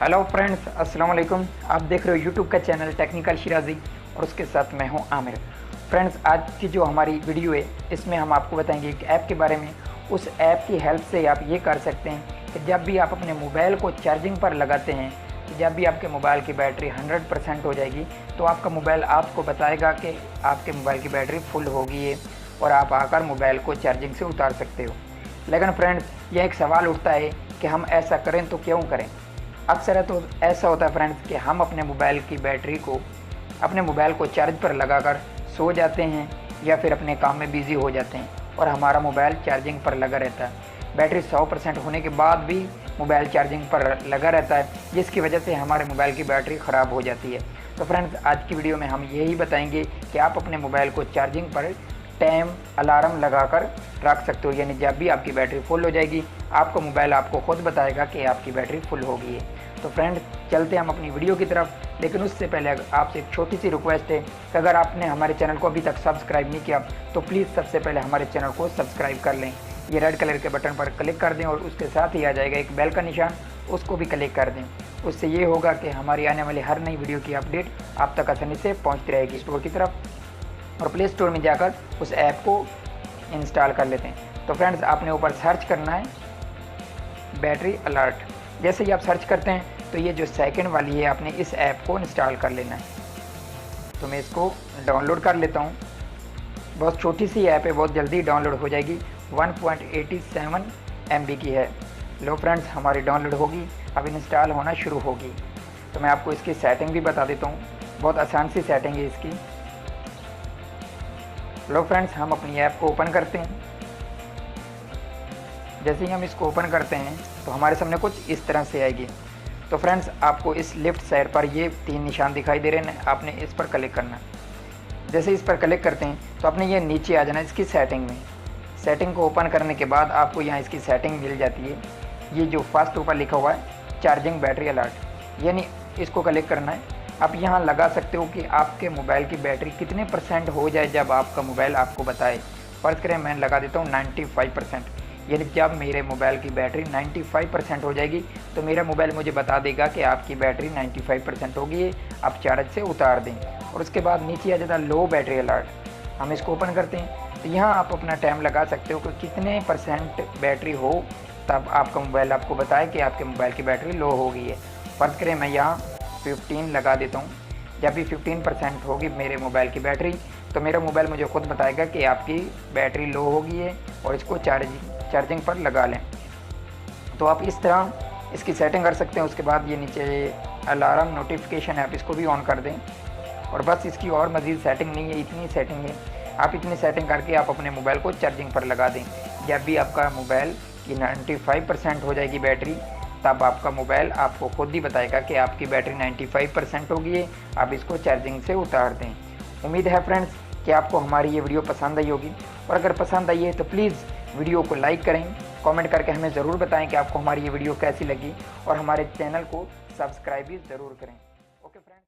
Hello friends, अस्सलाम वालेकुम। आप देख रहे हो यूट्यूब का चैनल टेक्निकल शिराजी और उसके साथ मैं हूं आमिर। फ्रेंड्स, आज की जो हमारी वीडियो है इसमें हम आपको बताएंगे एक ऐप के बारे में। उस ऐप की हेल्प से आप ये कर सकते हैं कि जब भी आप अपने मोबाइल को चार्जिंग पर लगाते हैं, जब भी आपके मोबाइल की बैटरी 100% हो जाएगी तो आपका मोबाइल आपको बताएगा कि आपके मोबाइल की बैटरी फुल हो गई है और आप आकर मोबाइल को चार्जिंग से उतार सकते हो। लेकिन फ्रेंड्स, यह एक सवाल उठता है कि हम ऐसा करें तो क्यों करें। अक्सर तो ऐसा होता है फ्रेंड्स कि हम अपने मोबाइल की बैटरी को अपने मोबाइल को चार्ज पर लगाकर सो जाते हैं या फिर अपने काम में बिज़ी हो जाते हैं और हमारा मोबाइल चार्जिंग पर लगा रहता है। बैटरी 100% होने के बाद भी मोबाइल चार्जिंग पर लगा रहता है, जिसकी वजह से हमारे मोबाइल की बैटरी ख़राब हो जाती है। तो फ्रेंड्स, आज की वीडियो में हम यही बताएंगे कि आप अपने मोबाइल को चार्जिंग पर टाइम अलार्म लगाकर रख सकते हो, यानी जब भी आपकी बैटरी फुल हो जाएगी आपका मोबाइल आपको खुद बताएगा कि आपकी बैटरी फुल हो गई है। तो फ्रेंड्स, चलते हम अपनी वीडियो की तरफ। लेकिन उससे पहले आपसे एक छोटी सी रिक्वेस्ट है कि अगर आपने हमारे चैनल को अभी तक सब्सक्राइब नहीं किया तो प्लीज़ सबसे पहले हमारे चैनल को सब्सक्राइब कर लें। ये रेड कलर के बटन पर क्लिक कर दें और उसके साथ ही आ जाएगा एक बेल का निशान, उसको भी क्लिक कर दें। उससे ये होगा कि हमारी आने वाली हर नई वीडियो की अपडेट आप तक आसानी से पहुँचती रहेगी। स्टोर की तरफ और प्ले स्टोर में जाकर उस ऐप को इंस्टॉल कर लेते हैं। तो फ्रेंड्स, आपने ऊपर सर्च करना है बैटरी अलर्ट। जैसे ही आप सर्च करते हैं तो ये जो सेकंड वाली है आपने इस ऐप को इंस्टॉल कर लेना है। तो मैं इसको डाउनलोड कर लेता हूँ। बहुत छोटी सी ऐप है, बहुत जल्दी डाउनलोड हो जाएगी। 1.87 MB की है। लो फ्रेंड्स, हमारी डाउनलोड होगी, अब इंस्टॉल होना शुरू होगी। तो मैं आपको इसकी सेटिंग भी बता देता हूँ। बहुत आसान सी सेटिंग है इसकी। लो फ्रेंड्स, हम अपनी ऐप को ओपन करते हैं। जैसे ही हम इसको ओपन करते हैं तो हमारे सामने कुछ इस तरह से आएगी। तो फ्रेंड्स, आपको इस लेफ़्ट साइड पर ये 3 निशान दिखाई दे रहे हैं, आपने इस पर क्लिक करना है। जैसे इस पर क्लिक करते हैं तो आपने ये नीचे आ जाना इसकी सेटिंग में। सेटिंग को ओपन करने के बाद आपको यहाँ इसकी सेटिंग मिल जाती है। ये जो फर्स्ट ऊपर लिखा हुआ है चार्जिंग बैटरी अलर्ट, यानी इसको क्लिक करना है। आप यहाँ लगा सकते हो कि आपके मोबाइल की बैटरी कितने % हो जाए जब आपका मोबाइल आपको बताए। फ़र्ज़ करें मैं लगा देता हूँ 95%, यानी जब मेरे मोबाइल की बैटरी 95% हो जाएगी तो मेरा मोबाइल मुझे बता देगा कि आपकी बैटरी 95% हो गई है, आप चार्ज से उतार दें। और उसके बाद नीचे आ जाता है लो बैटरी अलर्ट। हम इसको ओपन करते हैं तो यहाँ आप अपना टाइम लगा सकते हो कि कितने % बैटरी हो तब आपका मोबाइल आपको बताए कि आपके मोबाइल की बैटरी लो हो गई है। फ़र्ज़ करें मैं यहाँ 15 लगा देता हूँ। जब भी 15% होगी मेरे मोबाइल की बैटरी तो मेरा मोबाइल मुझे खुद बताएगा कि आपकी बैटरी लो हो गई है और इसको चार्जिंग पर लगा लें। तो आप इस तरह इसकी सेटिंग कर सकते हैं। उसके बाद ये नीचे अलार्म नोटिफिकेशन है, आप इसको भी ऑन कर दें। और बस इसकी और मज़ीद सेटिंग नहीं है, इतनी सेटिंग है। आप इतनी सेटिंग करके आप अपने मोबाइल को चार्जिंग पर लगा दें। जब भी आपका मोबाइल की 95% हो जाएगी बैटरी तब आपका मोबाइल आपको खुद ही बताएगा कि आपकी बैटरी 95% हो गई है, आप इसको चार्जिंग से उतार दें। उम्मीद है फ्रेंड्स कि आपको हमारी ये वीडियो पसंद आई होगी, और अगर पसंद आई है तो प्लीज़ वीडियो को लाइक करें, कमेंट करके हमें ज़रूर बताएं कि आपको हमारी ये वीडियो कैसी लगी, और हमारे चैनल को सब्सक्राइब भी ज़रूर करें। Okay friends.